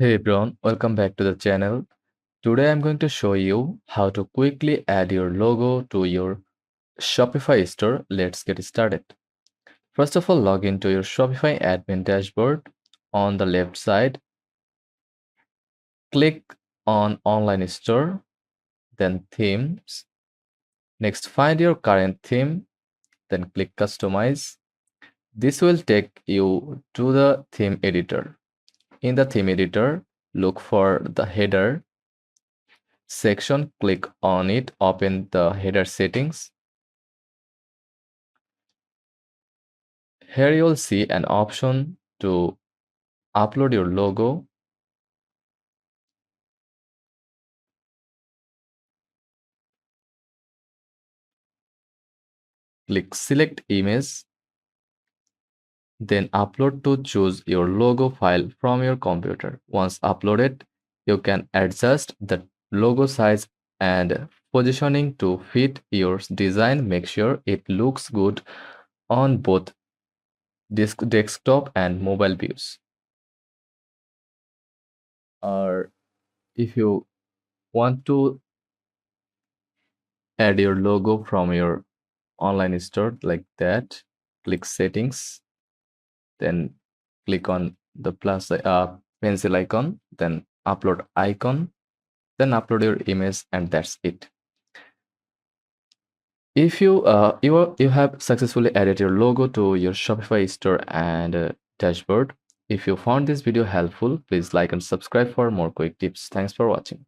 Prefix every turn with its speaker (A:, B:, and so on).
A: Hey everyone, welcome back to the channel. Today I'm going to show you how to quickly add your logo to your Shopify store. Let's get started. First of all, log into your Shopify admin dashboard. On the left side, click on Online Store, then Themes. Next, find your current theme, then click Customize. This will take you to the theme editor. In the theme editor, look for the header section, click on it, open the header settings. Here you'll see an option to upload your logo. Click select image, then upload to choose your logo file from your computer. Once uploaded, you can adjust the logo size and positioning to fit your design. Make sure it looks good on both desktop and mobile views. Or if you want to add your logo from your online store like that, click settings, then click on the plus pencil icon, then upload icon, then upload your image, and that's it. If you have successfully added your logo to your Shopify store and dashboard. If you found this video helpful, please like and subscribe for more quick tips. Thanks for watching.